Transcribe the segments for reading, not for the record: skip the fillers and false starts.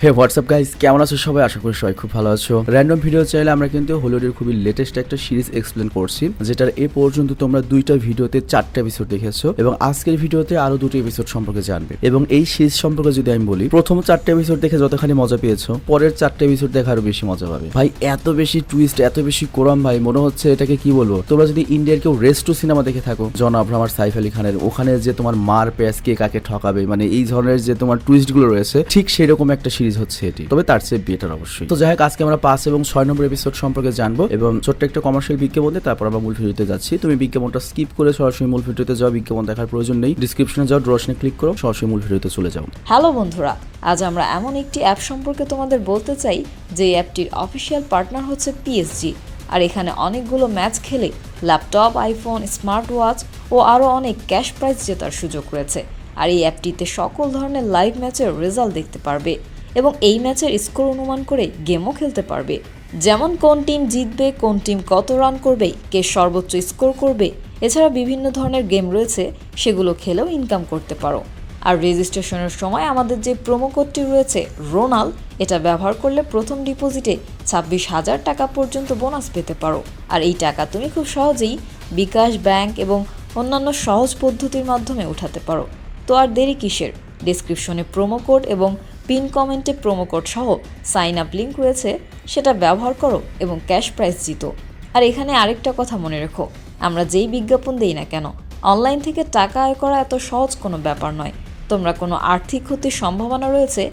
হে WhatsApp guys, কেমন আছো সবাই? আশা করি সবাই খুব ভালো আছো। র্যান্ডম ভিডিও চ্যানেলে আমরা কিন্তু হলিউডের খুবই লেটেস্ট একটা সিরিজ এক্সপ্লেন করছি, যেটার এ পর্যন্ত তোমরা দুইটা ভিডিওতে 4টা এপিসোড দেখেছো এবং আজকের ভিডিওতে আরো 2টি এপিসোড সম্পর্কে জানবে। এবং এই সিরিজ সম্পর্কে যদি আমি বলি, প্রথম 4টা এপিসোড দেখে যতখানি মজা পেয়েছো, পরের 4টা এপিসোড দেখে আরো বেশি মজা পাবে। ভাই এত বেশি টুইস্ট, এত বেশি কোরাম, ভাই মনে হচ্ছে এটাকে কি বলবো। তোমরা যদি ইন্ডিয়ার কেউ রেস টু সিনেমা দেখে থাকো, জন আব্রাহাম আর সাইফ আলী খানের, ওখানে যে তোমার মার প্যাস কে কাকে ঠকাবে, মানে এই ধরনের যে তোমার টুইস্ট গুলো রয়েছে, ঠিক সেরকম একটা সিরিজ হচ্ছে এটি, তবে তার চেয়ে বেটার অবশ্যই। তো যাই হোক, আজকে আমরা 5 এবং 6 নম্বর এপিসোড সম্পর্কে জানবো এবং ছোট্ট একটা কমার্শিয়াল বিজ্ঞাপনে তারপর আমরা মূল ভিডিওতে যাচ্ছি। তুমি বিজ্ঞাপনটা স্কিপ করে সরাসরি মূল ভিডিওতে যাও, বিজ্ঞাপন দেখার প্রয়োজন নেই। ডিসক্রিপশনে যাও, রোশনে ক্লিক করো, সরাসরি মূল ভিডিওতে চলে যাও। হ্যালো বন্ধুরা, আজ আমরা এমন একটি অ্যাপ সম্পর্কে তোমাদের বলতে চাই যে অ্যাপটির অফিসিয়াল পার্টনার হচ্ছে পিএসজি। আর এখানে অনেকগুলো ম্যাচ খেলে ল্যাপটপ, আইফোন, স্মার্ট ওয়াচ ও আরও অনেক ক্যাশ প্রাইজ জেতার সুযোগ রয়েছে। আর এই অ্যাপটিতে সকল ধরনের লাইভ ম্যাচের রেজাল্ট দেখতে পারবে এবং এই ম্যাচের স্কোর অনুমান করে গেমও খেলতে পারবে, যেমন কোন টিম জিতবে, কোন টিম কত রান করবে, কে সর্বোচ্চ স্কোর করবে। এছাড়া বিভিন্ন ধরনের গেম রয়েছে, সেগুলো খেলেও ইনকাম করতে পারো। আর রেজিস্ট্রেশনের সময় আমাদের যে প্রোমো কোডটি রয়েছে রোনাল, এটা ব্যবহার করলে প্রথম ডিপোজিটে 26,000 টাকা পর্যন্ত বোনাস পেতে পারো। আর এই টাকা তুমি খুব সহজেই বিকাশ, ব্যাংক এবং অন্যান্য সহজ পদ্ধতির মাধ্যমে উঠাতে পারো। তো আর দেরি কিসের? ডেসক্রিপশনে প্রোমো কোড এবং পিন কমেন্টে প্রোমো কোড সহ সাইন আপ লিঙ্ক রয়েছে, সেটা ব্যবহার করো এবং ক্যাশ প্রাইজ জিতো। আর এখানে আরেকটা কথা মনে রেখো, আমরা যেই বিজ্ঞাপন দেই না কেন, অনলাইন থেকে টাকা আয় করা এত সহজ কোনো ব্যাপার নয়। তোমরা কোনো আর্থিক ক্ষতির সম্ভাবনা রয়েছে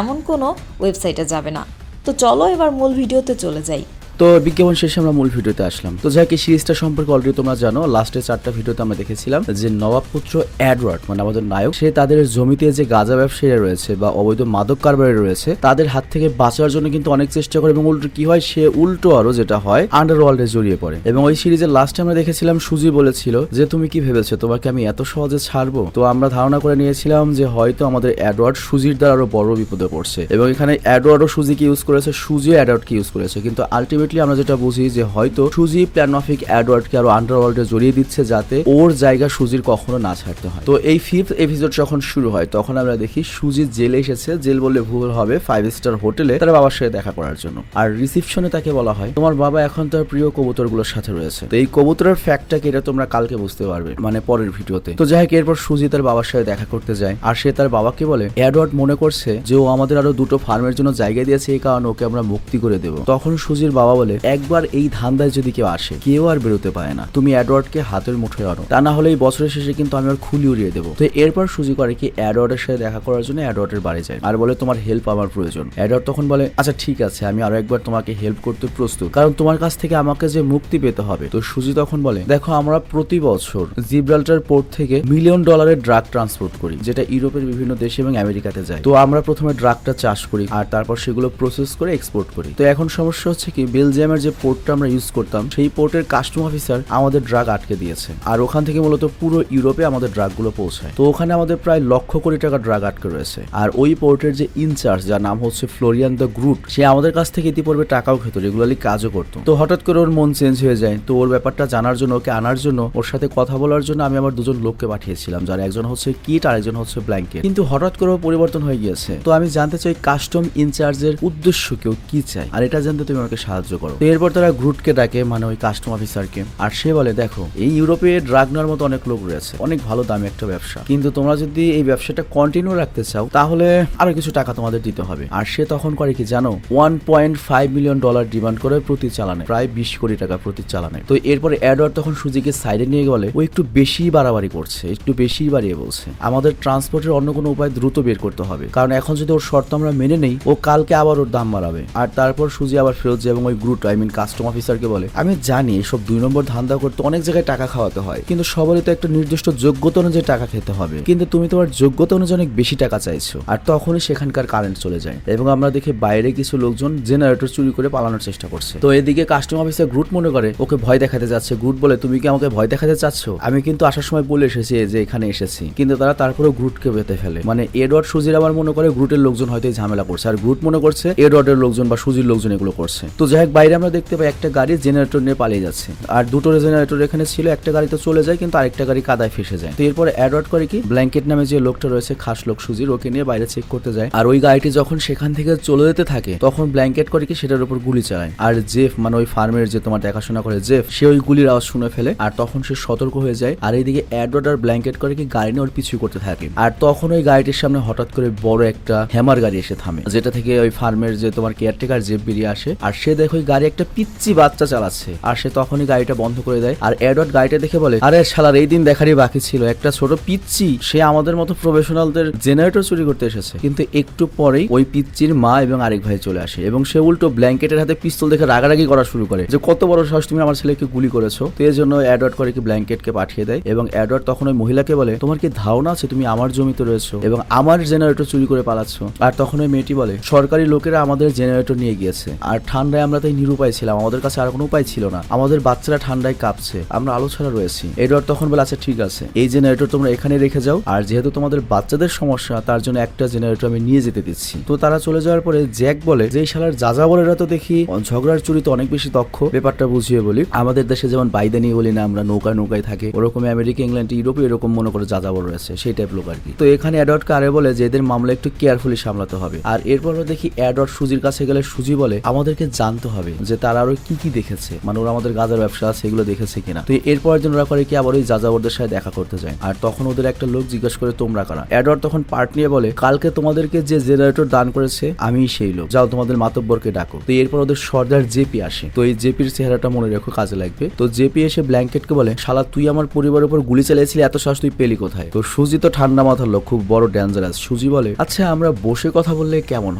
এমন কোনো ওয়েবসাইটে যাবে না। তো চলো এবার মূল ভিডিওতে চলে যাই। তো বিজ্ঞাপন শেষে আমরা মূল ভিডিওতে আসলাম। তো যাই হোক, এই সিরিজটা সম্পর্কে অলরেডি তোমরা জানো, লাস্টে 4টা ভিডিওতে আমরা দেখেছিলাম যে নবাবপুত্র এডওয়ার্ড, মানে আমাদের নায়ক, সে তাদের জমিতে যে গাঁজা ব্যবসায়ীরা রয়েছে বা অবৈধ মাদক কারবারি রয়েছে, তাদের হাত থেকে বাঁচার জন্য কিন্তু অনেক চেষ্টা করে এবং উল্টো কি হয়, সে উল্টো আরো যেটা হয় আন্ডারওয়ার্ল্ডে জড়িয়ে পড়ে। এবং ওই সিরিজের লাস্টে আমরা দেখেছিলাম সুজি বলেছিল যে তুমি কি ভেবেছো তোমাকে আমি এত সহজে ছাড়বো? তো আমরা ধারণা করে নিয়েছিলাম যে হয়তো আমাদের এডওয়ার্ড সুজির দ্বারা আরো বড় বিপদে পড়ছে এবং এখানে এডওয়ার্ডও সুজিকে ইউজ করেছে, সুজিও এডওয়ার্ডকে ইউজ করেছে। কিন্তু আলটিমেটলি আমরা যেটা বুঝি যে হয়তো সুজি প্ল্যান মাফিক এডওয়ার্ডকে আরো আন্ডারওয়ার্ল্ডে জড়িয়ে দিচ্ছে, যাতে ওর জায়গা সুজির কখনো না ছাড়তে হয়। তো এই 5th এপিসোড যখন শুরু হয়, তখন আমরা দেখি সুজি জেলে এসেছে, জেল বললে ভুল হবে, 5 স্টার হোটেলে তার বাবার সাথে দেখা করার জন্য। আর রিসিপশনে তাকে বলা হয় তোমার বাবা এখন তার প্রিয় কবুতরগুলোর সাথে রয়েছে। তো এই কবুতরের ফ্যাক্টটাকে এটা তোমরা কালকে বুঝতে পারবে, মানে পরের ভিডিওতে। তো যাই হোক, এরপর সুজি তার বাবার সাথে দেখা করতে যায় আর সে তার বাবাকে বলে এডওয়ার্ড মনে করছে যে ও আমাদের আরো 2টো ফার্মের জন্য জায়গা দিয়েছে, এই কারণে ওকে আমরা মুক্তি করে দেবো। তখন সুজির বাবা বলে একবার এই ধান্দায় যদি কেউ আসে, কেউ আর বেরোতে পারে না, তুমি এডওয়ার্ডকে হাতের মুঠোয় আনো, তা না হলে এই বছরের শেষে কিন্তু আমি আর খুলি উড়িয়ে দেবো। তো এরপর সুজি করে কি এডওয়ার্ডের সাথে দেখা করার জন্য এডওয়ার্ডের বাড়ি যায় আর বলে তোমার হেল্প আমার প্রয়োজন। এডওয়ার্ড তখন বলে আচ্ছা ঠিক আছে, আমি আরো একবার তোমাকে হেল্প করতে প্রস্তুত, কারণ তোমার কাছ থেকে আমাকে যে মুক্তি পেতে হবে। তো সুজি তখন বলে দেখো, আমরা প্রতি বছর জিব্রাল্টার পোর্ট থেকে $1 মিলিয়ন ড্রাগ ট্রান্সপোর্ট করি, যেটা ইউরোপের বিভিন্ন দেশ এবং আমেরিকাতে যায়। তো আমরা প্রথমে ড্রাগটা চাষ করি আর তারপর সেগুলো প্রসেস করে এক্সপোর্ট করি। তো এখন সমস্যা হচ্ছে কি, বেলজিয়ামের যে পোর্টটা আমরা ইউজ করতাম, সেই পোর্টের কাস্টম অফিসার আমাদের ড্রাগ আটকে দিয়েছে আর ওখান থেকে মূলত পুরো ইউরোপে আমাদের ড্রাগগুলো পৌঁছায়। তো ওখানে আমাদের প্রায় $1,00,000 কোটি ড্রাগ আটকে রয়েছে। আর ওই পোর্টের যে ইনচার্জ, যার নাম হচ্ছে ফ্লোরিয়ান দ্য গ্রুট, সে আমাদের কাছ থেকে ইতিপূর্বে টাকাও খেত, রেগুলারলি কাজও করতো। তো হঠাৎ করে ওর মন চেঞ্জ হয়ে যায়। তো ওর ব্যাপারটা জানার জন্য, ওকে আনার জন্য, ওর সাথে কথা বলার জন্য আমি আমার 2জন লোককে পাঠিয়েছিলাম, যার একজন হচ্ছে কিট আর একজন হচ্ছে ব্ল্যাঙ্কেট। কিন্তু হঠাৎ করে পরিবর্তন হয়ে গিয়েছে। তো আমি জানতে চাই কাস্টম ইনচার্জের উদ্দেশ্য কেউ কি চায়, আর এটা জানতে তুমি আমাকে সাহায্য করো। তো এরপর তারা গ্রুটকে ডাকে, মানে ওই কাস্টম অফিসারকে, আর সে বলে দেখো, এই ইউরোপে ড্রাগ নেওয়ার মতো অনেক লোক রয়েছে, অনেক ভালো দামি একটা ব্যবসা, কিন্তু তোমরা যদি এই ব্যবসাটা কন্টিনিউ রাখতে চাও তাহলে আরো কিছু টাকা তোমাদের দিতে হবে। আর সে তখন করে কি জানো, $1.5 মিলিয়ন ডিমান্ড করে প্রতি চালানে, প্রায় 20 কোটি টাকা প্রতি চালানে। তো এরপরে এডওয়ার্ড তখন সুজিকে সাইডে নিয়ে বলে ও একটু বেশি বাড়াবাড়ি করছে, একটু বেশি বাড়িয়ে বলছে, আমাদের ট্রান্সপোর্টের অন্য কোনো উপায় দ্রুত বের করতে হবে, কারণ এখন যদি ওর শর্ত আমরা মেনে নেই, ও কালকে আবার ওর দাম বাড়াবে। আর তারপর সুজি আবার ফেরত যায় এবং ওই গ্রুট, আই মিন কাস্টম অফিসারকে বলে আমি জানি এসব 2 নম্বর ধান্দা করতে অনেক জায়গায় টাকা খাওয়াতে হয়, কিন্তু সবারই তো একটা নির্দিষ্ট যোগ্যতা অনুযায়ী টাকা খেতে হবে, কিন্তু তুমি তোমার যোগ্যতা অনুযায়ী অনেক বেশি টাকা চাইছো। আর তখনই সেখানকার কারেন্ট চলে যায় এবং আমরা দেখি বাইরে কিছু লোকজন জেনারেটর চুরি করে পালানোর চেষ্টা করছে। তো এদিকে কাস্টম অফিসার গ্রুট মনে করে ওকে ভয় দেখাতে যাচ্ছে। গ্রুট বলে তুমি কি আমাকে ভয় দেখাতে চাচ্ছ? আমি কিন্তু আসার সময় বলে এসেছি যে এখানে এসেছি। কিন্তু তারা তারপরে গ্রুটকে বেঁধে ফেলে, মানে এডওয়ার্ড সুজির আবার মনে করে গ্রুটের লোকজন হয়তো ঝামেলা করছে, আর গ্রুট মনে করছে এডওয়ার্ডের লোকজন বা সুজির লোকজন এগুলো করছে। তো যাই হোক, বাইরে আমরা দেখতে পাই একটা গাড়ি জেনারেটর নিয়ে পালিয়ে যাচ্ছে, আর দুটো জেনারেটর এখানে ছিল, একটা গাড়ি তো চলে যায় কিন্তু আরেকটা গাড়ি কাদায় ফেসে যায়। তো এরপরে অ্যাডওয়ার্ড করে কি ব্ল্যাঙ্কেট নামে যে লোকটা রয়েছে, খাস লোক সুজির, ওকে নিয়ে বাইরে চেক করতে যায়। আর ওই গাড়িটি যখন সেখান থেকে চলে যেতে থাকে তখন ব্ল্যাঙ্কেট করে কি সেটার উপর গুলি চালায়। আর জেফ মানে ওই ফার্মের যে তোমার দেখাশোনা করে জেফ, সে ওই গুলির আওয়াজ শুনে ফেলে আর তখন সে সতর্ক হয়ে যায়। আর এইদিকে অ্যাডওয়ার্ড আর ব্ল্যাঙ্কেট করে কি গাড়ি নিয়ে ওর পিছু করতে থাকে। আর তখন ওই গাড়িটির সামনে হঠাৎ করে বড় একটা হ্যামার গাড়ি এসে থামে, যেটা থেকে ওই ফার্মের যে তোমার কেয়ারটেকার জেফ বেরিয়ে আসে। আর সে দেখো ওই গাড়ি একটা পিচ্চি বাচ্চা চালাচ্ছে, আর সে তখনই গাড়িটা বন্ধ করে দেয়। আর অ্যাডওয়ার্ড গাড়িটা দেখে বলে, আরে শালার এই দিন দেখারই বাকি ছিল, একটা ছোট পিচ্চি সে আমাদের মতো প্রফেশনালদের জেনারেটর চুরি করতে এসেছে। কিন্তু একটু পরেই ওই পিচ্চির মা এবং আরেক ভাই চলে আসে এবং সে উল্টো ব্ল্যাঙ্কেটের হাতে পিস্তল দেখে রাগারাগি করা শুরু করে যে কত বড় সাহস, তুমি আমার ছেলেকে গুলি করেছো। তো এর জন্য অ্যাডওয়ার্ড করে কি ব্ল্যাঙ্কেটকে পাঠিয়ে দেয় এবং অ্যাডওয়ার্ড তখন ওই মহিলাকে বলে, তোমার কি ধারণা আছে তুমি আমার জমিতে রয়েছো এবং আমার জেনারেটর চুরি করে পালাচ্ছ? আর তখন ওই মেয়েটি বলে, সরকারি লোকেরা আমাদের জেনারেটর নিয়ে গিয়েছে আর ঠান্ডায় আমরা তাই নিরুপায় ছিলাম, আমাদের কাছে আর কোনো উপায় ছিল না, আমাদের বাচ্চারা ঠান্ডায় কাঁপছে, আমরা আলো ছাড়া রয়েছি। এডওয়ার্ড তখন বলে, আচ্ছা ঠিক আছে, এই জেনারেটর তোমরা এখানে রেখে যাও, আর যেহেতু তোমাদের বাচ্চাদের সমস্যা তার জন্য একটা জেনারেটর আমি নিয়ে যেতে দিচ্ছি। তো তারা চলে যাওয়ার পরে জ্যাক বলে যে এই শালার যাযাবরেরা তো দেখি ঝগড়ার চুরিতে অনেক বেশি দক্ষ। ব্যাপারটা বুঝিয়ে বলি, আমাদের দেশে যেমন বাইদানি বলি না আমরা, নৌকায় নৌকায় থাকে, ওরকম আমেরিকা, ইংল্যান্ড, ইউরোপে এরকম মনে করে যাযাবর রয়েছে, সেই টাইপ লোক আর কি। তো এখানে অ্যাডওয়ার্ড কারে বলে যে এদের মামলা একটু কেয়ারফুলি সামলাতে হবে। আর এরপর দেখি অ্যাডওয়ার্ড সুজির কাছে গেলে সুজি বলে আমাদেরকে জানতে হবে যে তারা আরো কি কি দেখেছে, মানে ওরা আমাদের গাজার ব্যবসা আছে এগুলো দেখেছে কিনা। তো এরপর জন্য ওরা করে কি আবার ওই যাযাবরদের সাথে দেখা করতে যায়। আর তখন ওদের একটা লোক জিজ্ঞাসা করে তোমরা কারা। অ্যাডওয়ার্ড তখন পার্ট নিয়ে বলে, কালকে তোমাদেরকে যে জেনারেটর দান করেছে আমি সেই লোক, যাও তোমাদের মাতব্বরকে ডাকো। তো এরপর ওদের সর্দার জেপি আসে। তো এই জেপির চেহারাটা মনে রেখো, কাজে লাগবে। তো জেপি এসে ব্ল্যাঙ্কেটকে বলে, শালা তুই আমার পরিবারের উপর গুলি চালিয়েছিলি, এত সাহস তুই পেলি কোথায়? তো সুজি তো ঠান্ডা মাথার লোক, খুব বড় ডেঞ্জারাস। সুজি বলে, আচ্ছা আমরা বসে কথা বললে কেমন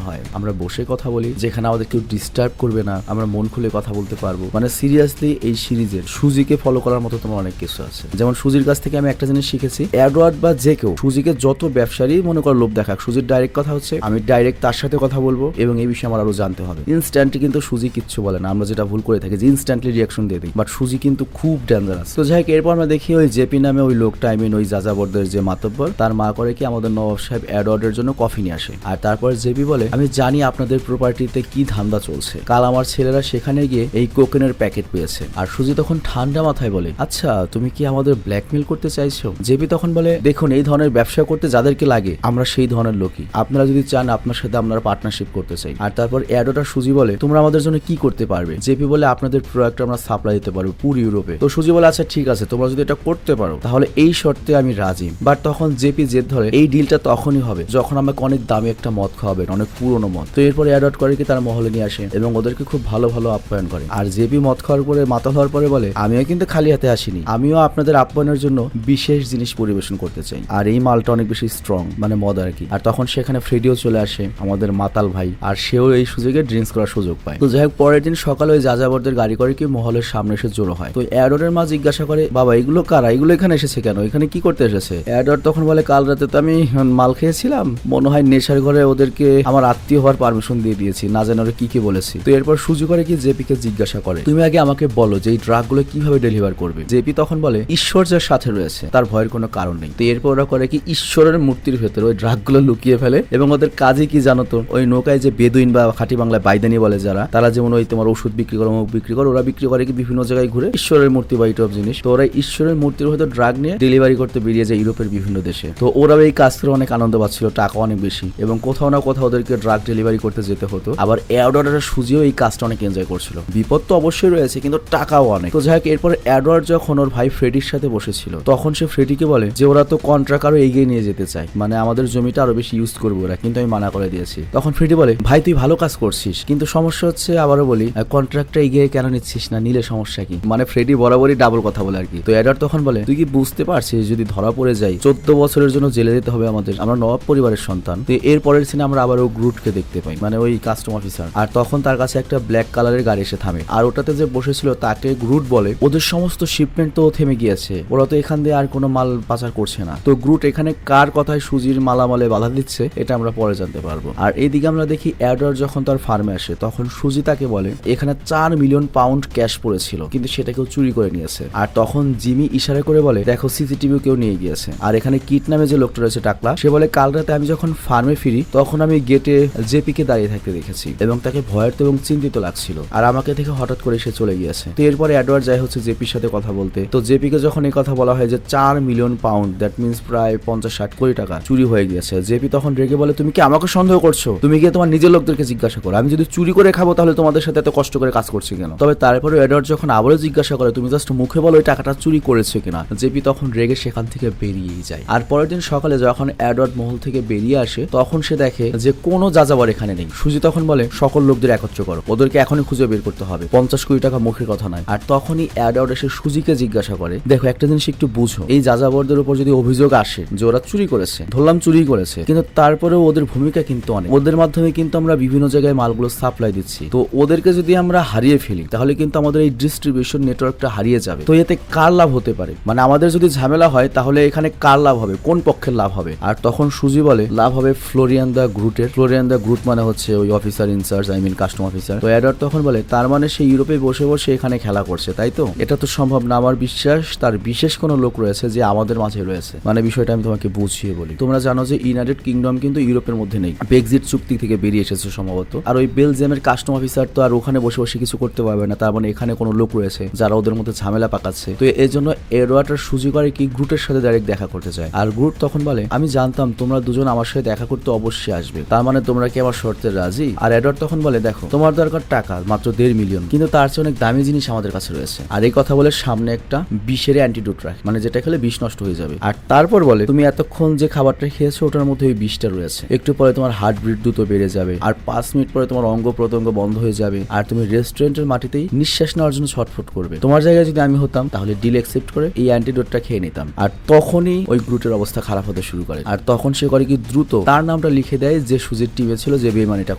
হয়? আমরা বসে কথা বলি যেখানে আমাদের কেউ ডিস্টার্ব করবে না, আমরা মন খুলে কথা বলতে পারবো। মানে সিরিয়াসলি এই সিরিজের সুজিকে ফলো করার মতো তোমার অনেক কিছু আছে। যেমন সুজির কাছ থেকে আমি একটা জিনিস শিখেছি, অ্যাডওয়ার্ড বা যে কেউ সুজিকে যত ব্যবসারই মনে করো লোভ দেখাক, সুজির ডাইরেক্ট কথা হচ্ছে আমি ডাইরেক্ট তার সাথে কথা বলবো এবং এই বিষয়ে আমার আরো জানতে হবে। ইনস্ট্যান্টলি কিন্তু সুজি কিচ্ছু বলে না, আমরা যেটা ভুল করে থাকি যে ইনস্ট্যান্টলি রিয়াকশন দিয়ে দিই, বাট সুজি কিন্তু খুব ডেঞ্জারাস। তো যাই হোক, এরপর আমরা দেখি ওই জেপি নামে ওই লোকটা, আই মিন ওই যাযাবরদের যে মাতব্বর, তার মা করে কি আমাদের নবাব সাহেব অ্যাডওয়ার্ডের জন্য কফি নিয়ে আসে। আর তারপর জেপি বলে, আমি জানি আপনাদের প্রপার্টিতে কি ধান্দা চলছে, কাল আমার ছেলেরা সেখানে গিয়ে এই কোকেনের প্যাকেট পেয়েছে। আর সুজি তখন ঠান্ডা মাথায় বলে, আচ্ছা তুমি কি আমাদের ব্ল্যাকমেল করতে চাইছো? জেপি তখন বলে, দেখুন এই ধরনের ব্যবসা করতে যাদেরকে লাগে আমরা সেই ধরনের লোকই, আপনারা যদি চান আপনার সাথে আমরা পার্টনারশিপ করতে চাই। আর তারপর অ্যাডওয়ার্ড আর সুজি বলে, তোমরা আমাদের জন্য কি করতে পারবে? জেপি বলে, আপনাদের প্রোডাক্ট আমরা সাপ্লাই দিতে পারবো পুরো ইউরোপে। তো সুজি বলে, আচ্ছা ঠিক আছে, তোমরা যদি এটা করতে পারো তাহলে এই শর্তে আমি রাজি। বাট তখন জেপি জেদ ধরে, এই ডিলটা তখনই হবে যখন আমাকে অনেক দামি একটা মদ খাওয়াবেন, অনেক পুরনো মদ। তো এরপর অ্যাডওয়ার্ড করে কি তার মহলে নিয়ে আসে এবং ওদেরকে খুব ভালো ভালো আপ্যায়ন করে। আর জেপি মদ খাওয়ার পরে মাথা হওয়ার পরে বলে, আমিও কিন্তু খালি হাতে আসিনি, আমিও আপনাদের আপ্যায়নের জন্য বিশেষ জিনিস পরিবেশন করতে চাই। আর এই মালটা অনেক বেশি স্ট্রং, মানে মদ আর কি। আর তখন সেখানে ফ্রেডিও চলে আসে, আমাদের মাতাল ভাই, আর সেও এই সুযোগে ড্রিঙ্কস করার সুযোগ পায়। তো যাই হোক, পরের দিন সকালে ওই যাযাবরদের গাড়ি করে কি মহলের সামনে এসে জড়ো হয়। তো অ্যাডওয়ার্ডের মা জিজ্ঞাসা করে, বাবা এগুলো কারা, এগুলো এখানে এসেছে কেন, এখানে কি করতে এসেছে? অ্যাডওয়ার্ড তখন বলে, কাল রাতে তো আমি মাল খেয়েছিলাম, মনে হয় নেশার ঘরে ওদেরকে আমার আত্মীয় হওয়ার পারমিশন দিয়ে দিয়েছি, না জানো কি কি বলেছি। তো এরপর সুজি করে কি জেপিকে জিজ্ঞাসা করে, তুমি আগে আমাকে বলো যে এই ড্রাগ গুলো কিভাবে ডেলিভার করবে। জেপি তখন বলে, ঈশ্বর যার সাথে রয়েছে তার ভয়ের কোনো কারণ নেই। তো এরপর ওরা করে কি ঈশ্বরের মূর্তির ভেতরে ওই ড্রাগ গুলো লুকিয়ে ফেলে এবং ওদের কাজে কি জানো তো, ওই নৌকায় যে বেদুইন বা খাঁটি বাংলায় বাইদানি বলে যারা, তারা যেমন ওই তোমার ওষুধ বিক্রি করে, মুখ বিক্রি করে, ওরা বিক্রি করে কি বিভিন্ন জায়গায় ঘুরে ঈশ্বরের মূর্তি বা এইসব জিনিস। তো ওরা ঈশ্বরের মূর্তির ভেতর ড্রাগ নিয়ে ডেলিভারি করতে বেরিয়ে যায় ইউরোপের বিভিন্ন দেশে। তো ওরা এই কাজ করে অনেক আনন্দ পাচ্ছিল, টাকা অনেক বেশি এবং কোথাও না কোথাও ওদেরকে ড্রাগ ডেলিভারি করতে যেতে হতো। আবার অ্যাডওয়ার্ড আর সুজিও এই কাজটা অনেক এনজয় করছিল। বিপদ তো অবশ্যই রয়েছে কিন্তু টাকাও অনেক। তো যাই হোক, এরপর অ্যাডওয়ার্ড যখন ওর ভাই ফ্রেডির সাথে বসেছিল তখন সে ফ্রেডিকে বলে যে ওরা তো কন্ট্রাক্ট আরো এগিয়ে নিয়ে যেতে চায়, মানে আমাদের জমিটা আরো বেশি ইউজ করবো ওরা, কিন্তু আমি মানা করে দিয়েছি। তখন ফ্রেডি বলে, ভাই তুই ভালো কাজ করছিস, কিন্তু সমস্যা হচ্ছে, আবারও বলি, কন্ট্রাক্টটা এগিয়ে কেন নিচ্ছিস না, নিলে সমস্যা কি? মানে ফ্রেডি বরাবরই ডাবল কথা বলে আর কি। তো অ্যাডওয়ার্ড তখন বলে, তুই কি বুঝতে পারছিস যদি ধরা পড়ে যাই 14 বছরের জন্য জেলে যেতে হবে আমাদের, আমরা নবাব পরিবারের সন্তান। তো এর পরের সিনে আমরা আবার ও গ্রুটকে দেখতে পাই, মানে ওই কাস্টম অফিসার। আর তখন তার কাছে একটা ব্ল্যাক কালারের গাড়ি এসে থামে, আর ওটাতে যে বসেছিল তাকে গ্রুট বলে, ওদের সমস্ত শিপমেন্ট তো থেমে গিয়েছে, ওরা তো এখান দিয়ে আর কোনো মাল পাচার করছে না। তো গ্রুট এখানে কার কথায় সুজির মালামালে বাধা দিচ্ছে এটা আমরা পরে জানতে পারবো। আর এইদিকে আমরা দেখি অ্যাডওয়ার্ড যখন তার ফার্মে আসে তখন সুজি তাকে বলে এখানে 4 মিলিয়ন পাউন্ড ক্যাশ পড়েছিল কিন্তু সেটা কেউ চুরি করে নিয়েছে। আর তখন জিমি ইশারা করে বলে, দেখো সিসিটিভি কেউ নিয়ে গিয়েছে। আর এখানে কিট নামে যে লোকটা রয়েছে টাকলা, সে বলে, কাল রাতে আমি যখন ফার্মে ফিরি তখন আমি গেটে জেপিকে দাঁড়িয়ে থাকতে দেখেছি এবং তাকে ভয়ার্ত এবং চিন্তিত লাগছিল আর আমাকে দেখে হঠাৎ করে সে চলে গিয়েছে। তো এরপরে এডওয়ার্ড যায় হচ্ছে জেপির সাথে কথা বলতে। তো জেপিকে যখন এই কথা বলা হয় যে 4 মিলিয়ন পাউন্ড, দ্যাট মিনস প্রায় 50-60 কোটি টাকা চুরি হয়ে গিয়েছে, জেপি তখন রেগে বলে তুমি কি আমাকে সন্দেহ করছো? তুমি গিয়ে তোমার নিজের লোকদেরকে জিজ্ঞাসা করো, আমি যদি চুরি করে খাবো তাহলে তোমাদের সাথে এত কষ্ট করে কাজ করছি কেন? তবে তারপরে এডওয়ার্ড যখন আবারও জিজ্ঞাসা করে তুমি জাস্ট মুখে বলো ওই টাকাটা চুরি করেছে কিনা, জেপি তখন রেগে সেখান থেকে বেরিয়েই যায়। আর পরের দিন সকালে যখন এডওয়ার্ড মহল থেকে বেরিয়ে আসে তখন সে দেখে যে কোনো যাযাবর এখানে নেই। সুজি তখন বলে সকল লোকদের একত্র করো, ওদেরকে এখনই খুঁজে বের করতে হবে, 50 কোটি টাকা মুখের কথা নয়। আর তখনই এডওয়ার্ড এসে সুজিকে জিজ্ঞাসা করে দেখো একটা জিনিস একটু বুঝো, এই যাযাবরদের উপর যদি অভিযোগ আসে যে ওরা চুরি করেছে, ধরলাম চুরি করেছে, কিন্তু তারপরেও ওদের ভূমিকা কিন্তু অনেক, ওদের মাধ্যমে কিন্তু আমরা বিভিন্ন জায়গায় মালগুলো সাপ্লাই দিচ্ছি। তো ওদেরকে যদি আমরা হারিয়ে ফেলি তাহলে কিন্তু আমাদের এই ডিস্ট্রিবিউশন নেটওয়ার্কটা হারিয়ে যাবে। তো এতে কার লাভ হতে পারে, মানে আমাদের যদি ঝামেলা হয় তাহলে এখানে কার লাভ হবে, কোন পক্ষের লাভ হবে? আর তখন সুজি বলে লাভ হবে ফ্লোরিয়ান দা গ্রুটের। ফ্লোরিয়ান দা গ্রুট মানে হচ্ছে ওই officer in charge, I mean custom officer. তো এডওয়ার্ড তখন বলে তার মানে সে ইউরোপে বসে বসে এখানে খেলা করছে, তাই তো? এটা তো সম্ভব না, আমার বিশ্বাস তার বিশেষ কোনো লোক রয়েছে যে আমাদের মাঝে রয়েছে। মানে বিষয়টা আমি তোমাকে বুঝিয়ে বলি, তোমরা জানো যে ইউনাইটেড কিংডম কিন্তু ইউরোপের মধ্যে নেই, ব্রেক্সিট চুক্তি থেকে বেরিয়ে এসেছে সম্ভবত। আর ওই বেলজিয়ামের কাস্টম অফিসার তো আর ওখানে বসে বসে কিছু করতে পারবে না, তার মানে এখানে কোনো লোক রয়েছে যারা ওদের মধ্যে ঝামেলা পাকাচ্ছে। তো এই জন্য এডওয়ার্ড আর সুজি করে কি গ্রুটের সাথে ডাইরেক্ট দেখা করতে চায়। আর গ্রুট তখন বলে আমি জানতাম তোমরা দুজন আমার সাথে দেখা করতে অবশ্যই আসবে, তার মানে তোমরা কি আমার শর্তে রাজি? আর এডওয়ার্ড তখন বলে দেখো তোমার দরকার টাকা মাত্র 1.5 মিলিয়ন, কিন্তু তার চেয়ে অনেক দামি জিনিস আমাদের কাছে রয়েছে। আর এই কথা বলে সামনে একটা বিষের অ্যান্টিডোট রাখে, মানে যেটা খেলে বিষ নষ্ট হয়ে যাবে। আর তারপর বলে তুমি এতক্ষণ যে খাবারটা খেয়েছো ওটার মধ্যে ওই বিষটা রয়েছে, একটু পরে তোমার হার্ট বিট দ্রুত বেড়ে যাবে, আর 5 মিনিট পরে তোমার অঙ্গ প্রত্যঙ্গ বন্ধ হয়ে যাবে, আর তুমি রেস্টুরেন্টের মাটিতেই নিঃশ্বাস নেওয়ার জন্য ছটফট করবে। তোমার জায়গায় যদি আমি হতাম তাহলে ডিল অ্যাকসেপ্ট করে এই অ্যান্টিডোটটা খেয়ে নিতাম। আর তখনই ওই গ্রুটের অবস্থা খারাপ হতে শুরু করে। আর তখন সে করে কি দ্রুত তার নামটা লিখে দেয় যে সুজির টিমে ছিল, যে বেইমানিটা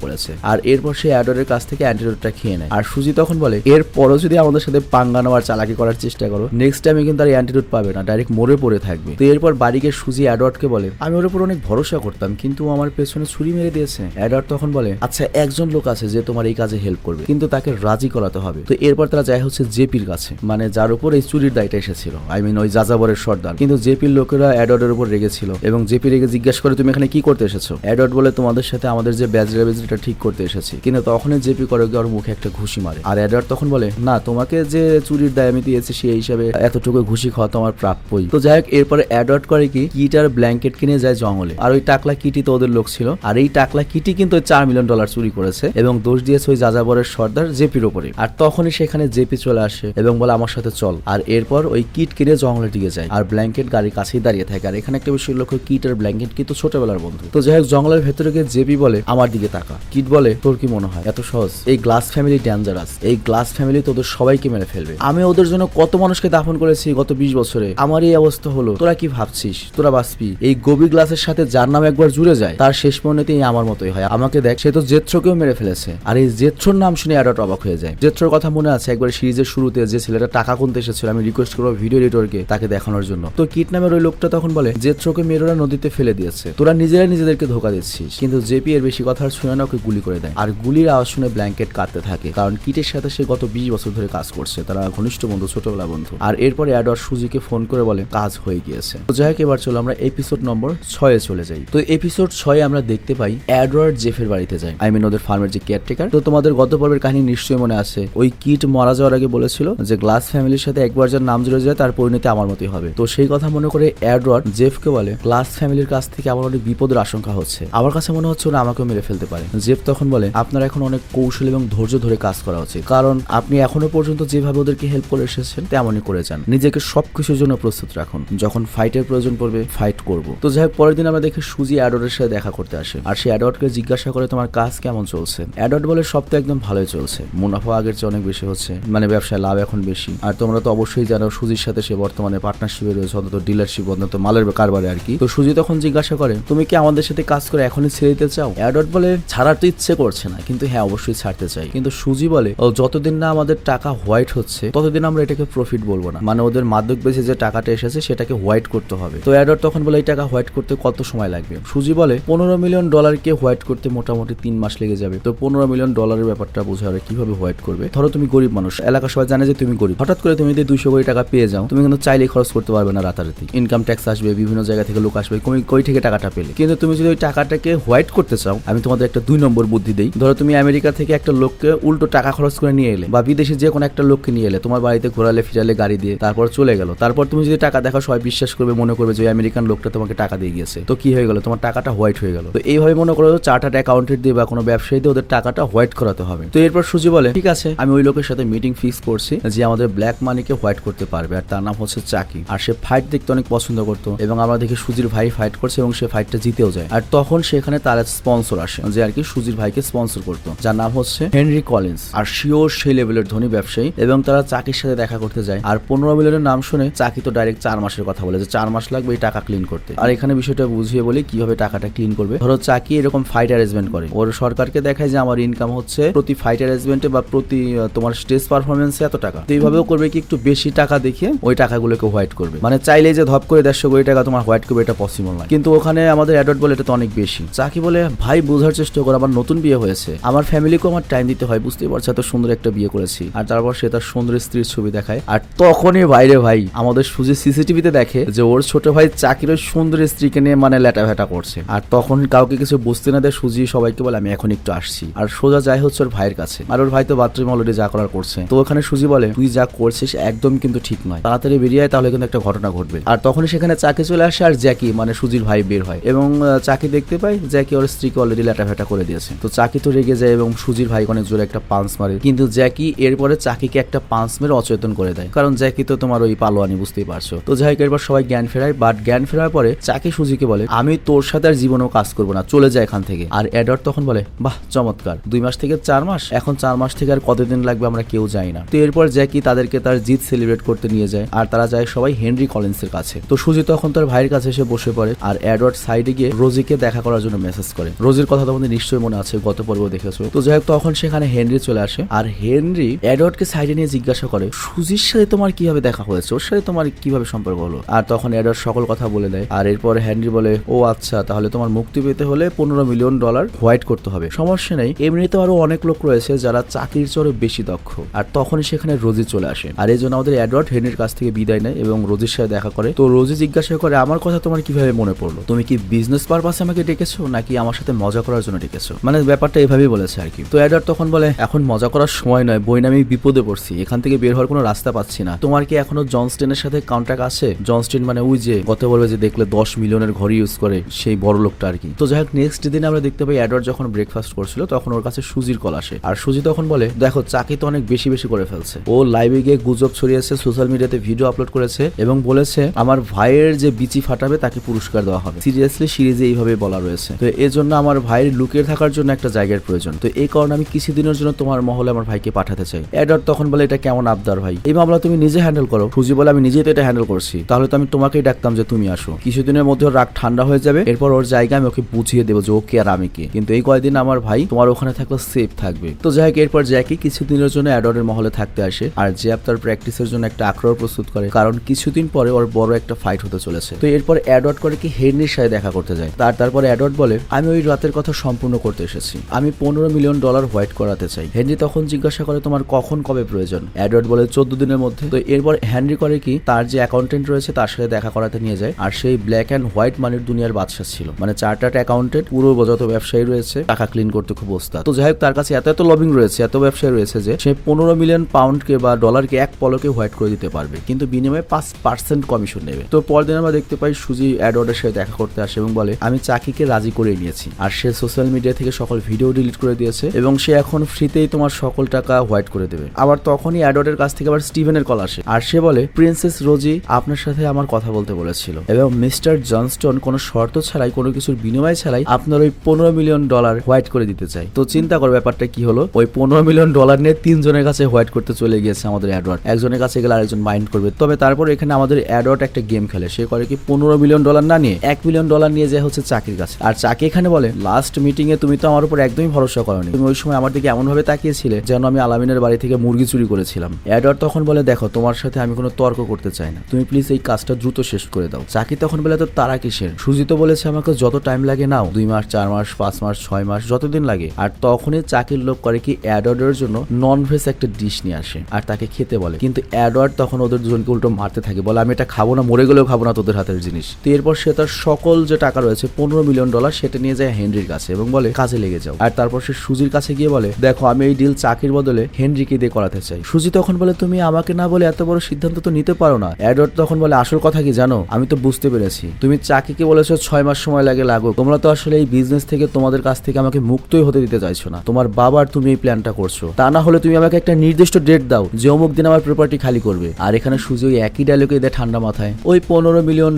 করেছে। আর এরপর সে এডওয়ার্ডের কাছ থেকে অ্যান্টিডোটটা খেয়ে নেয়। আর সুজি তখন বলে এরপরও যদি আমাদের সাথে পাঙ্গা নেওয়ার চালাকি করার চেষ্টা করো, নেক্সট টাইমে কিন্তু আর অ্যান্টিডোট পাবে না, ডাইরেক্ট মরে পড়ে থাকবে। তো এরপর বাড়িকে সুজি এডওয়ার্ডকে বলে আমি ওর উপর অনেক ভরসা করতাম কিন্তু আমার পেছনে ছুরি মেরে দিয়েছে। এডওয়ার্ড তখন বলে আচ্ছা একজন লোক আছে যে তোমার এই কাজে হেল্প করবে, কিন্তু তাকে রাজি করাতে হবে। তো এরপর তারা যায় হচ্ছে জেপির কাছে, মানে যার উপর এই চুরির দায়টা এসেছিল, আই মিন ওই যাযাবরের সর্দার। কিন্তু জেপির লোকেরা এডওয়ার্ডের উপর রেগেছিল এবং জেপি রেগে জিজ্ঞাসা করে তুমি এখানে কি করতে এসেছো? এডওয়ার্ড বলে তোমাদের সাথে আমাদের যে ব্যাজটা ঠিক করতে এসেছি। কিন্তু তখনই জেপি করে ওর মুখে একটা ঘুষি মারে। আর এডওয়ার্ড তখন বলে না তোমাকে যে চুরির দায় আমি দিয়েছি সেই হিসাবে এতটুকু ঘুষি খাওয়া তো আমার প্রাপ্যই। তো যাই হোক এরপরে এডওয়ার্ড করে কি কিটার ব্ল্যাঙ্কেট কিনে যায় জঙ্গলে। আর ওই টাকলা কিটি তো ওদের লোক ছিল, আর এই টাকলা কিটি কিন্তু $4 মিলিয়ন চুরি করেছে এবং দোষ দিয়েছে ওই যাযাবরের সর্দার জেপির উপরে। আর তখনই সেখানে জেপি চলে আসে এবং বলে আমার সাথে চল। আর এরপর ওই কিট কিনে জঙ্গলে দিকে যায় আর ব্ল্যাঙ্কেট গাড়ির কাছেই দাঁড়িয়ে থাকে। আর এখানে একটা বিষয় লক্ষ্য, কিট আর ব্ল্যাঙ্কেট কিন্তু ছোটবেলার বন্ধু। তো যাই হোক জঙ্গলের ভেতরে গিয়ে জেপি বলে আমার দিকে তাকা। কিট বলে তোর কি মনে হয় এত সহজ? এই গ্লাস ফ্যামিলি ডেঞ্জারাস, এই গ্লাস ফ্যামিলি তোদের সবাইকে মেরে ফেলবে। আমি ওদের জন্য কত মানুষকে দাফন করেছি গত 20 বছরে, আমার এই অবস্থা হলো, তোরা কি ভাবছিস তোরা বাঁচবি? এই গভীর গ্লাসের সাথে যার নাম একবার জুড়ে যায় তার শেষ পরিণতি আমার মতোই হয়। আমাকে দেখ, সে তো জেথ্রোকেও মেরে ফেলেছে। আর এই জেথ্রোর নাম শুনে এডওয়ার্ড অবাক হয়ে যায়। জেথ্রোর কথা মনে আছে একবার সিরিজের শুরুতে যে ছেলেটা টাকা গুনতে এসেছিল, আমি রিকোয়েস্ট করবো ভিডিও এডিটরকে তাকে দেখানোর জন্য। তো কিট নামের ওই লোকটা তখন বলে জেথ্রোকে মেয়েরা নদীতে ফেলে দিয়েছে, তোরা নিজেরাই নিজেদেরকে ধোকা দিচ্ছিস। কিন্তু জেপি এর বেশি কথা শুনে না, ওকে গুলি করে দেয়। আর গুলির আওয়াজ শুনে ব্ল্যাঙ্কেট কাঁদতে থাকে, কারণ কিটের সাথে সে গত 20 বছর ধরে কাজ করছে, তারা ঘনিষ্ঠ বন্ধু, ছোটবেলা বন্ধু। আর এরপরে এডওয়ার্ড সুজিকে ফোন করে বলে কাজ হয়ে গিয়েছে। তো যাই হোক এবার চলো আমরা এপিসোড নম্বর 6 চলে যাই। তো এপিসোড 6 আমরা দেখতে পাই এডওয়ার্ড জেফের বাড়িতে যায়, আই মিন ওদের ফার্মের যে কেয়ারটেকার। তো তোমাদের গত পর্বের কাহিনী নিশ্চয়ই মনে আছে, ওই কিট মারা যাওয়ার আগে বলেছিল যে গ্লাস ফ্যামিলির সাথে একবার যার নাম জুড়ে যায় তার পরিণতি আমার মতোই হবে। তো সেই কথা মনে করে এডওয়ার্ড জেফকে বলে গ্লাস ফ্যামিলির কাছ থেকে আমার অনেক বিপদের আশঙ্কা হচ্ছে, আমার কাছে মনে হচ্ছে ওরা আমাকেও মেরে ফেলতে পারে। জেফ তখন বলে আপনার এখন অনেক কৌশল এবং ধৈর্য ধরে কাজ করা উচিত, কারণ আপনি এখনো পর্যন্ত যেভাবে ওদেরকে হেল্প করে এসেছেন তেমনই করে যান, নিজেকে সবকিছুর জন্য প্রস্তুত রাখুন, যখন ফাইটের প্রয়োজন পড়বে ফাইট করব। তো যাই হোক পরের দিন আমরা দেখি সুজি এডওয়ার্ডের সাথে দেখা করতে আসে। আর সে এডওয়ার্ডকে জিজ্ঞাসা করে তোমার কাজ কেমন চলছে? এডওয়ার্ড বলে সব তো একদম ভালোই চলছে, মুনাফা আগের চেয়ে অনেক বেশি হচ্ছে, মানে ব্যবসায় লাভ এখন বেশি। আর তোমরা তো অবশ্যই জানো সুজির সাথে সে বর্তমানে পার্টনারশিপে রয়েছে, অন্তত ডিলারশিপ, অন্তত মালের কারবারে আর কি। তো সুজি তখন জিজ্ঞাসা করে তুমি কি আমাদের সাথে কাজ করে এখনই ছেড়ে দিতে চাও? এডওয়ার্ড বলে ছাড়ার তো ইচ্ছে করছে না, কিন্তু হ্যাঁ অবশ্যই ছাড়তে চাই। কিন্তু সুজি বলে ও যতদিন না আমাদের টাকা হোয়াইট হচ্ছে ততদিন আমরা এটাকে প্রফিট বলবো না, মানে ওদের মাদক বেচে যে টাকাটা এসেছে সেটাকে হোয়াইট করতে হবে। তো এডওয়ার্ড তখন বলে এই টাকা হোয়াইট করতে কত সময় লাগবে? সুজি বলে $15 মিলিয়ন কে হোয়াইট করতে মোটামুটি 3 মাস লেগে যাবে। তো $15 মিলিয়ন ব্যাপারটা বোঝা আর কিভাবে হোয়াইট করবে? ধরো তুমি গরিব মানুষ, এলাকা সবাই জানে যে তুমি গরিব, হঠাৎ করে তুমি যদি 200 কোটি টাকা পেয়ে যাও, তুমি কিন্তু চাইলেই খরচ করতে পারবে না রাতারাতি, ইনকাম ট্যাক্স আসবে, বিভিন্ন জায়গা থেকে লোক আসবে, তুমি কই থেকে টাকাটা পেলে। কিন্তু তুমি যদি ওই টাকাটাকে হোয়াইট করতে চাও, আমি তোমাদের একটা 2 নম্বর বুদ্ধি দেই। ধরো তুমি আমেরিকা থেকে একটা লোককে উল্টো টাকা খরচ করে নিয়ে এলে বা বিদেশে যে কোনো একটা লোককে নিয়ে এলে তোমার বাড়িতে ঘোরালে ফিরালে গাড়ি দিয়ে, তারপর চলে গেল, তারপর তুমি যদি টাকা দেখো সবাই বিশ্বাস করবে, মনে করবে যে আমেরিকান লোকটা তোমাকে টাকা দিয়ে গিয়েছে, তো কি হয়ে গেল, তোমার টাকাটা হোয়াইট হয়ে গেল। তো এইভাবে মনে করো চার্টার্ড অ্যাকাউন্টেন্ট দিয়ে বা কোনো ব্যবসায়ী দিয়ে ওদের টাকাটা হোয়াইট করাতে হবে। তো এরপর সুজি বলে ঠিক আছে, আমি ওই লোকের সাথে মিটিং ফিক্স করছি যে আমাদের ব্ল্যাক মানিকে হোয়াইট করতে পারবে, আর তার নাম হচ্ছে চাকি। আর সে ফাইট দেখতে অনেক পছন্দ করতো এবং আমরা দেখি সুজির ভাই ফাইট করছে এবং সে ফাইটটা জিতেও যায়। আর তখন সেখানে তার স্পন্সর আসে যে আর কি সুজির ভাইকে স্পন্সর করতো, যার নাম হচ্ছে হেনরি কলিন্স। আর শিওর সেই লেভেলের ধনী ব্যবসায়ী এবং তারা চাকির সাথে দেখা করতে যায়। আর 15 মিলিয়নের নাম শুনে চাকি তো ডাইরেক্ট 4 মাসের কথা বলে যে 4 মাস লাগবে এই টাকা ক্লিন করতে। আর এখানে বিষয়টা বুঝিয়ে বলি কিভাবে টাকাটা ক্লিন করবে। ধরো চাকি এরকম ফাইট অ্যারেঞ্জমেন্ট করে, ওর সরকারকে দেখায় যে আমার ইনকাম হচ্ছে প্রতি ফাইট অ্যারেঞ্জমেন্টে বা প্রতি তোমার স্টেজ পারফরমেন্সে এত টাকা। তো এইভাবেও করবে কি একটু বেশি টাকা দেখিয়ে ওই টাকাগুলোকে হোয়াইট করবে, মানে চাইলে যে ধপ করে 150 কোটি টাকা তোমার হোয়াইট করবে এটা পসিবল না। কিন্তু ওখানে আমাদের অ্যাডওয়ার্ড বলে এটা তো অনেক বেশি। চাকি বলে ভাই বোঝার চেষ্টা করো, আমার নতুন বিয়ে হয়েছে, আমার ফ্যামিলিকেও আমার টাইম দিতে হয়, বুঝতেই পারছো এত সুন্দর একটা বিয়ে করেছি। আর তারপর সে তার সুন্দর স্ত্রীর ছবি দেখায়। আর তখনই বাইরে ভাই আমাদের সুজি সিসিটিভিতে দেখে যে ওর ছোট ভাই চাকির ওই সুন্দর স্ত্রীকে নিয়ে মানে ল্যাটা ভ্যাটা করছে। আর তখন কাউকে কিছু বুঝতে না দেয় সুজি সবাইকে বলে আমি এখন একটু আসছি, আর সোজা যায় হচ্ছে ওর ভাইয়ের কাছে। আর ওর ভাই তো বাথরুম অলরেডি যা করার করছে। তো ওখানে সুজি বলে তুই যা করছিস একদম কিন্তু ঠিক নয়, তাড়াতাড়ি বেরিয়ে আয়, তাহলে কিন্তু একটা ঘটনা ঘটবে। আর তখনই সেখানে চাকি চলে আসে আর জ্যাকি মানে সুজির ভাই বের হয় এবং চাকি দেখতে পায় জ্যাকি ওর স্ত্রীকে অলরেডি ল্যাটা ভ্যাটা করে দিয়েছে। তো চাকি তো রেগে যায় এবং সুজির ভাই অনেক জোরে একটা পাঞ্চ মারে, কিন্তু জ্যাকি এরপরে চাকিকে একটা পাঞ্চ মেরে অচেতন করে দেয়, কারণ জ্যাকি তো তোমার ওই পালোয়ানি, বুঝতেই পারছো। তো যাই হোক এরপর সবাই জ্ঞান ফেরায়, বাট জ্ঞান ফেরার পরে চাকি সুজিকে বলে আমি তোর সাথে আর জীবনেও কাজ করবো না, চলে যায় এখান থেকে। আর এডওয়ার্ড তখন বলে বাহ চমৎকার, 2 মাস থেকে 4 মাস, এখন 4 মাস থেকে আর কতদিন লাগবে আমরা কেউ যাই না। তো এরপর জ্যাকি তাদেরকে তার জিত সেলিব্রেট করতে নিয়ে যায় আর তারা যায় সবাই হেনরি কলিন্সের কাছে। তো সুজি তখন তার ভাইয়ের কাছে এসে বসে পড়ে আর এডওয়ার্ড সাইডে গিয়ে রোজিকে দেখা করার জন্য মেসেজ করে। রোজির কথা তোমাদের নিশ্চয়ই মনে আছে, গত পর্ব দেখেছো। তো যাই হোক তখন সেখানে হেনরি চলে আসে আর হেনরি এডওয়ার্ডকে সাইডে নিয়ে জিজ্ঞাসা করে সুজির সাথে তোমার কিভাবে দেখা হয়েছে, ওর সাথে তোমার কিভাবে সম্পর্ক হলো। আর তখন এডওয়ার্ড সকল কথা বলে দেয়। আর এরপর হেনরি বলে ও আচ্ছা, তাহলে তোমার মুক্তি পেতে হলে $15 মিলিয়ন হোয়াইট করতে হবে, সমস্যা নেই, এমনিতে আরো অনেক লোক রয়েছে যারা চাকরির চরে বেশি দক্ষ। আর তখনই সেখানে রোজি চলে আসে আর এই জন্য আমাদের এডওয়ার্ড হেনরির কাছ থেকে বিদায় নেয় এবং রোজির সাথে দেখা করে। তো রোজি জিজ্ঞাসা করে আমার কথা তোমার কিভাবে মনে পড়লো, তুমি কি বিজনেস পারপাসে আমাকে ডেকেছো নাকি আমার সাথে মজা করার জন্য ডেকেছো, মানে ব্যাপারটা এভাবেই বলেছে আর কি। তো এডওয়ার্ড তখন বলে এখন মজা করার সময় নয়, বই আমি বিপদে পড়ছি, এখান থেকে বের হওয়ার কোনো রাস্তা পাচ্ছি না, তোমার কি এখনো জনস্টেনের সাথে কন্ট্যাক্ট আছে? জনস্টেন মানে ওই যে গত বলবে যে দেখলে 10 মিলিয়নের ঘর ইউজ করে সেই বড় লোকটা আর কি। তো যাই হোক নেক্সট দিন আমরা দেখতে পাই এডওয়ার্ড যখন ব্রেকফাস্ট করছিল তখন ওর কাছে সুজির কল আসে আর সুজি তখন বলে দেখো চাকি তো অনেক বেশি বেশি করে ফেলছে, ও লাইভে গিয়ে গুজব ছড়িয়েছে, সোশ্যাল মিডিয়াতে ভিডিও আপলোড করেছে এবং বলেছে আমার ভাইয়ের যে বিচি ফাটাবে তাকে পুরস্কার দেওয়া হবে। সিরিয়াসলি সিরিজে এইভাবে বলা রয়েছে। তো এই জন্য আমার ভাইয়ের লুকিয়ে থাকার জন্য একটা জায়গার প্রয়োজন, তো এই কারণে আমি কিছুদিনের জন্য তোমার মহলে আমার ভাইকে পাঠাতে চাই। এডওয়ার্ড তখন বলে এটা কেমন আবদার ভাই, এই মামলা তুমি নিজে হ্যান্ডেল করো। সুজি বলে আমি নিজেই তো এটা হ্যান্ডেল করছি, তাহলে তো আমি তোমাকেই ডাকতাম যে তুমি আসো, কিছুদিনের মধ্যে ওর রাগ ঠান্ডা হয়ে যাবে, এরপর ওর জায়গা আমি ওকে বুঝিয়ে দেবো যে ও কে আর আমি কে, কিন্তু এই কয়েকদিন আমার ভাই তোমার ওখানে থাকলে সেফ থাকবে। তো যাই হোক এরপর জ্যাকি কিছুদিনের জন্য এডওয়ার্ডের মহলে থাকতে আসে আর জ্যাপ তার প্র্যাকটিসের জন্য একটা আখড়া প্রস্তুত করে, কারণ কিছুদিন পরে ওর বড় একটা ফাইট হতে চলেছে। তো এরপর এডওয়ার্ড করে কি হেনরির সাথে দেখা করতে যায়। তারপরে এডওয়ার্ড বলে আমি ওই রাতের কথা সম্পূর্ণ করতে এসেছি, আমি $15 মিলিয়ন হোয়াইট করাতে চাই। হেনরি তখন জিজ্ঞাসা করে তোমার কখন কবে প্রয়োজন? এডওয়ার্ড বলে 14 দিনের মধ্যে। তো এরপর হেনরি করে কি তার যে অ্যাকাউন্টেন্ট রয়েছে তার সাথে দেখা করাতে নিয়ে যায় আর সেই ব্ল্যাক অ্যান্ড হোয়াইট মানির দুনিয়ার বাদশা ছিল, মানে চার্টার্ড অ্যাকাউন্টেন্ট, পুরো যত ব্যবসায়ী রয়েছে টাকা ক্লিন করতে খুব ওস্তাদ। তো যাই হোক তার কাছে এত লবিং রয়েছে, এত ব্যবসায়ী রয়েছে যে সে $15 মিলিয়ন পাউন্ডকে বা ডলারকে এক পলকে হোয়াইট করে দিতে পারবে, কিন্তু বিনিময়ে 5% কমিশন নেবে। তো পরদিন আমরা দেখতে পাই সুজি এডওয়ার্ডের সাথে দেখা করতে আসে এবং বলে আমি চাকিকে রাজি করে নিয়েছি আর সে সোশ্যাল মিডিয়া থেকে সকল ভিডিও ডিলিট করে দিয়েছে এবং সে এখন ফ্রিতেই তোমার সকল টাকা হোয়াইট করে দেবে। আবার তখনই এডওয়ার্ডের কাছ থেকে আবার স্টিভেনের কল আসে আর সে বলে প্রিন্সেস রোজি আপনার সাথে আমার কথা বলতে বলেছিল এবং মিস্টার জনস্টন কোনো শর্ত ছাড়াই কোনো কিছুর বিনিময় ছাড়াই আপনার ওই $15 মিলিয়ন হোয়াইট করে দিতে চাই। তো চিন্তা কর ব্যাপারটা কি হলো, ওই $15 মিলিয়ন নিয়ে 3 জনের কাছে হোয়াইট করতে চলে গিয়েছে আমাদের এডওয়ার্ড, একজনের কাছে গেলে আরেকজন মাইন্ড করবে। তবে তারপর এখানে আমাদের এডওয়ার্ড একটা গেম খেলে, সে করে কি $15 মিলিয়ন না নিয়ে $1 মিলিয়ন নিয়ে যায় হচ্ছে চাকির কাছে। আর চাকি এখানে বলে লাস্ট মিটিং এ তুমি তো আমার উপর একদমই ভরসা করোনি, তুমি ওই সময় আমার দিকে এমন ভাবে তাকিয়েছিলে যেন আমি আলামিনের বাড়ি থেকে মুরগি চুরি করেছিলাম। এডওয়ার্ড তখন বলে দেখো তোমার সাথে আমি কোনো তর্ক করতে চাই না, তুমি প্লিজ এই কাজটা দ্রুত শেষ করে দাও। চাকি তখন বলে তো তারা কিসের, সুজি তো বলেছে আমাকে যত টাইম লাগে নাও, 2 মাস 4 মাস 5 মাস 6 মাস যতদিন লাগে। আর তখনই চাকির লোক করে কি এডওয়ার্ডের জন্য নন ভেজ একটা ডিশ নিয়ে আসে আর তাকে খেতে বলে, কিন্তু এডওয়ার্ড তখন ওদের দুজনকে উল্টো মারতে থাকে, বলে আমি এটা খাবো না, মরে গেলেও খাবো না তোদের হাতের জিনিস। তো এরপর সে তার সকল যে টাকা রয়েছে $15 মিলিয়ন সেটা নিয়ে যায় হেনরির কাছে এবং বলে কাজে লেগে যাও। আর তারপর সে সুজির কাছে গিয়ে বলে দেখো আমি এই ডিল চাকির বদলে হেনরিকে দিয়ে করাতে চাই। সুজি তখন বলে তুমি আমাকে না বলে এত বড় সিদ্ধান্ত তো নিতে পারো না। এডওয়ার্ড তখন বলে আসল কথা কি জানো, আমি তো বুঝতে পেরেছি তুমি চাকিকে বলেছো 6 মাস সময় লাগুক, তোমরা তো আসলে এই বিজনেস থেকে তোমাদের কাছ থেকে আমাকে মুক্তই হতে দিতে চাইছো না। তোমার বাবার তুমি এই প্ল্যানটা করছো, তা না হলে তুমি আমাকে একটা নির্দিষ্ট ডেট দাও যে অমুক দিন আমার প্রপার্টি খালি করবে। আর এখানে সুজি ওই একই ডায়লগে দেয় ঠান্ডা মাথায় ওই $15 মিলিয়ন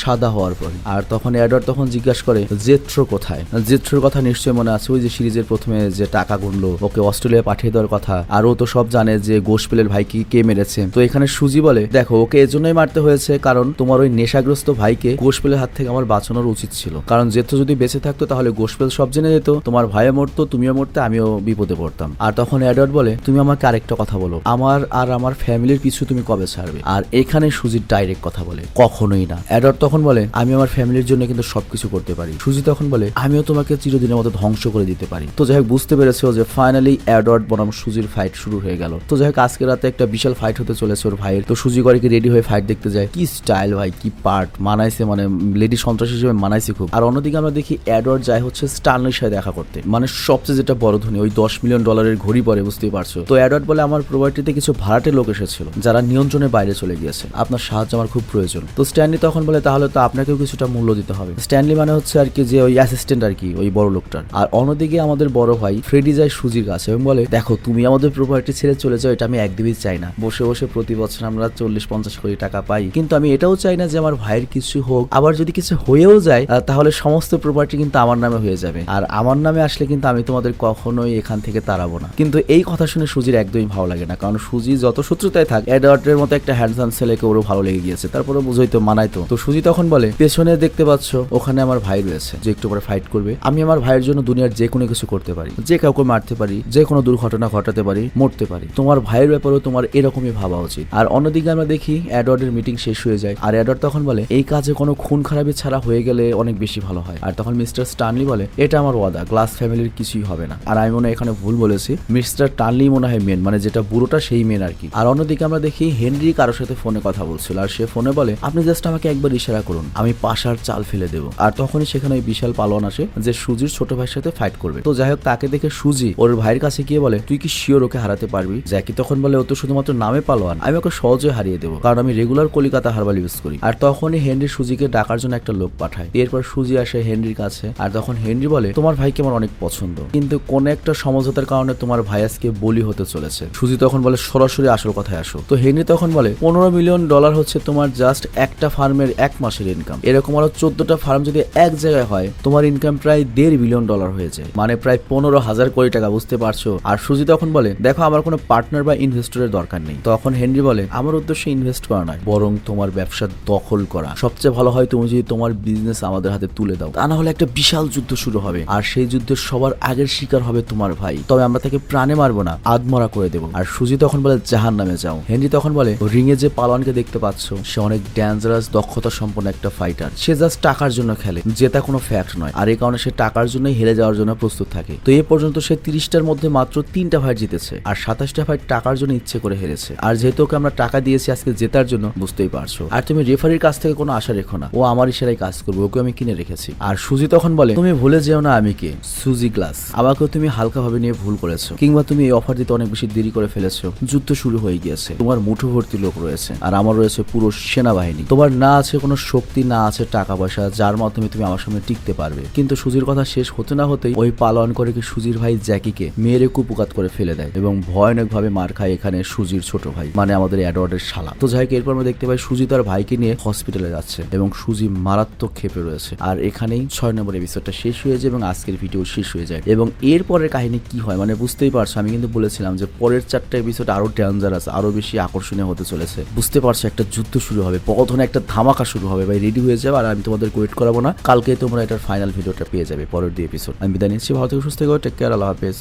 সাদা হওয়ার পরে। আর তখন এডওয়ার্ড তখন জিজ্ঞাসা করে জেথ্রো কোথায়। জেথ্রোর কথা নিশ্চয়ই মনে আছে, ওই যে সিরিজের প্রথমে যে টাকা গুনলো ওকে অস্ট্রেলিয়া পাঠিয়ে দেওয়ার কথা, আর ও তো সব জানে যে গোশপেলের ভাইকে কে মেরেছে। তো এখানে সুজি বলে দেখো ওকে এজন্যই মারতে হয়েছে কারণ তোমার ওই নেশাগ্রস্ত ভাইকে গোশপেলের হাত থেকে আমার বাঁচানোর উচিত ছিল, কারণ জেথ্রো যদি বেঁচে থাকতো তাহলে গোশপেল সব জেনে যেত, তোমার ভাইও মরতো তুমিও মরতে আমিও বিপদে পড়তাম। আর তখন এডওয়ার্ড বলে তুমি আমাকে আরেকটা কথা বলো, আমার আর আমার ফ্যামিলির পিছু তুমি কবে ছাড়বে। আর এখানে সুজির ডাইরেক্ট কথা বলে কখনোই না। এডওয়ার্ড তখন বলে আমি আমার ফ্যামিলির জন্য কিন্তু সবকিছু করতে পারি। সুজি তখন বলে আমিও তোমাকে চিরদিনের মতো ধ্বংস করে দিতে পারি। তো যাই হোক বুঝতে পেরেছো যে ফাইনালি এডওয়ার্ড বনাম সুজির ফাইট শুরু হয়ে গেল। তো যাই হোক আজকে রাতে একটা বিশাল ফাইট হতে চলেছে ওর ভাইয়ের। তো সুজি করে কি রেডি হয়ে ফাইট দেখতে যায়, কি স্টাইল ভাই, কি পার্ট মানাইছে, মানে লেডি সন্ত্রাসী হিসেবে মানাইছে খুব। আর অন্যদিকে আমরা দেখি এডওয়ার্ড যায় হচ্ছে স্টানলির সাথে দেখা করতে, মানে সবচেয়ে যেটা বড় ধনী ওই $10 মিলিয়ন ঘড়ি পরে, বুঝতেই পারছো। তো এডওয়ার্ড বলে আমার প্রপার্টিতে কিছু ভাড়াটে লোক এসেছিল যারা নিয়ন্ত্রণের বাইরে চলে গিয়েছে, আপনার সাহায্য আমার খুব প্রয়োজন। তো স্ট্যানলি তখন বলে তাহলে তো আপনাকেও কিছুটা মূল্য দিতে হবে। স্ট্যানলি মানে হচ্ছে আর কি যে ওই অ্যাসিস্ট্যান্ট আর কি ওই বড় লোকটার। আর অন্যদিকে আমাদের বড় ভাই ফ্রেডি যায় সুজির কাছে এবং বলে দেখো তুমি আমাদের প্রপার্টি ছেড়ে চলে যাও, এটা আমি একদমই চাই না। বসে বসে প্রতি বছর আমরা 40-50 কোটি টাকা পাই, কিন্তু আমি এটাও চাই না যে আমার ভাইয়ের কিছু হোক, আবার যদি কিছু হয়েও যায় তাহলে সমস্ত প্রপার্টি কিন্তু আমার নামে হয়ে যাবে, আর আমার নামে আসলে কিন্তু আমি তোমাদের কখনোই এখান থেকে তাড়াবো না। কিন্তু এই কথা শুনে সুজির একদমই ভালো লাগে না, কারণ সুজি যত শত্রুতায় থাক এডওয়ার্ডের মতো একটা হ্যান্ডসাম ছেলেকে ওরও ভালো লেগে গিয়েছে, তারপরে বুঝই তো মানাই তো। তো সুজি তখন বলে পেছনে দেখতে পাচ্ছ ওখানে আমার ভাই রয়েছে যে একটু পরে ফাইট করবে, আমি আমার ভাইয়ের জন্য দুনিয়ার যে কোনো কিছু করতে পারি, যে কাউকে মারতে পারি, যে কোনো দুর্ঘটনা ঘটাতে পারি, মরতে পারি। তোমার ভাইয়ের ব্যাপারেও তোমার এরকমই ভাবা উচিত। আর অন্যদিকে আমরা দেখি এডওয়ার্ডের মিটিং শেষ হয়ে যায়, আর এডওয়ার্ড তখন বলে এই কাজে কোনো খুন খারাপি ছাড়া হয়ে গেলে অনেক বেশি ভালো হয়। আর তখন মিস্টার স্টানলি বলে এটা আমার ওয়াদা, গ্লাস ফ্যামিলির কিছুই হবে না। আর আমি মনে হয় এখানে ভুল বলেছি, মিস্টার টানলি মনে হয় মেন, মানে যেটা বুড়োটা সেই মেন আর কি। আর অন্যদিকে আমরা দেখি হেনরি কারোর সাথে ফোনে কথা বলছিল, আর সে ফোনে বলে আপনি জাস্ট আমাকে একবার ইশারা করুন, আমি পাশার চাল ফেলে দেবো। আর তখনই সেখানে ওই বিশাল পালোয়ান আসে যে সুজির ছোট ভাইয়ের সাথে ফাইট করবে। তো যাই হোক তাকে দেখে সুজি ওর ভাইয়ের কাছে গিয়ে বলে তুই কি শিওর ওকে হারাতে পারবি? জ্যাকি তখন বলে ও তো শুধুমাত্র নামে পালোয়ান, আমি ওকে সহজে হারিয়ে দেবো, কারণ আমি রেগুলার কলিকাতা হারবাল ইউজ করি। আর তখনই হেনরি সুজিকে ডাকার জন্য একটা লোক পাঠায়। এরপর সুজি আসে হেনরির কাছে, আর তখন হেনরি বলে তোমার ভাইকে আমার অনেক পছন্দ, কিন্তু কোন একটা সমঝোতার কারণে তোমার ভাই আজকে বলি হতে চলেছে। সুজি তখন বলে সরাসরি আসল কথায় আসো। তো হেনরি তখন বলে $15 মিলিয়ন হচ্ছে তোমার জাস্ট একটা ফার্মের 1 মাসের ইনকাম, এরকম আরো 14টা ফার্ম যদি এক জায়গায় হয় তোমার ইনকাম প্রায় $1.5 বিলিয়ন হয়ে যায়, মানে প্রায় 15,000 কোটি টাকা, বুঝতে পারছো। আর সুজি তখন বলে দেখো আমার কোনো পার্টনার বা ইনভেস্টরের দরকার নেই। তখন হেনরি বলে আমার উদ্দেশ্য ইনভেস্ট করা নয়, বরং তোমার ব্যবসা দখল করা। সবচেয়ে ভালো হয় তুমি যদি তোমার বিজনেস আমাদের হাতে তুলে দাও, তা না হলে একটা বিশাল যুদ্ধ শুরু হবে, আর সেই যুদ্ধের সবার আগের শিকার হবে তোমার ভাই। তবে আমরা তাকে প্রাণে মারবো না, আধমরা করে দেবো। আর সুজি তখন বলে জাহান্নামে যাও। হেনরি তখন বলে রিংয়ে যে পালোয়ানকে দেখতে পাচ্ছ সে অনেক ডেঞ্জারাস দক্ষতা সম্পন্ন একটা ফাইটার, সে জাস্ট টাকার জন্য খেলে, জেতা কোনো ফ্যাক্ট নয়, আর এই কারণে সে টাকার জন্যই হেরে যাওয়ার জন্য প্রস্তুত থাকে। তো এ পর্যন্ত সে 30টার মধ্যে মাত্র 3টা ফাইট জিতেছে, আর 27টা ফাইট টাকার জন্য ইচ্ছে করে হেরেছে। আর যেহেতু ওকে আমরা টাকা দিয়েছি আজকে জেতার জন্য, বুঝতেই পারছো। আর তুমি রেফারির কাছ থেকে কোনো আশা রেখো না, ও আমার ইশারায় কাজ করবে, ওকে আমি কিনে রেখেছি। আর সুজি তখন বলে তুমি ভুলে যেও না আমি কে, সুজি গ্লাস। আমাকেও তুমি হালকাভাবে নিয়ে ভুল করেছো, কিংবা তুমি এই অফার দিতে অনেক বেশি দেরি করে ফেলেছো। যুদ্ধ শুরু হয়ে গিয়েছে, তোমার মুঠো ভর্তি লোক রয়েছে, আর আমার রয়েছে পুরো সেনাবাহিনী। তোমার না আছে কোনো শক্তি, না আছে টাকা পয়সা যার মাধ্যমে তুমি আমার সামনে টিকতে পারবে। কিন্তু সুজির কথা শেষ হতে না হতেই ওই পালন করে কি সুজির ভাই জ্যাকিকে মেরে কুপুকাত করে ফেলে দেয়, এবং ভয়ানকভাবে মার খায় এখানে সুজির ছোট ভাই, মানে আমাদের এডওয়ার্ডের শালা। তো যাই হোক এরপর আমরা দেখতে পাই সুজি তার ভাইকে নিয়ে হসপিটালে যাচ্ছে, এবং সুজি মারাত্মক ক্ষেপে রয়েছে। আর এখানেই 6 নম্বর এপিসোডটা শেষ হয়ে যায় এবং আজকের ভিডিও শেষ হয়ে যায়। এবং এরপরের কাহিনী কি হয় মানে বুঝতেই পারছো, আমি কিন্তু বলেছিলাম যে পরের 4টা এপিসোড আরো ডেঞ্জারাস, আরো বেশি আকর্ষণীয় হতে চলেছে। বুঝতে পারছো একটা যুদ্ধ শুরু হবে, পথনে একটা ধামাকা শুরু হবে। ভাই রেডি হয়ে যাবে, আর আমি তোমাদের ওয়েট করাবো না, কালকে তোমরা এটার ফাইনাল ভিডিওটা পেয়ে যাবে পরের 2 এপিসোড। আমি বিদায় নিচ্ছি, ভালো থেকে সুস্থ থেকো, টেক কেয়ার, আল্লাহ হাফেজ।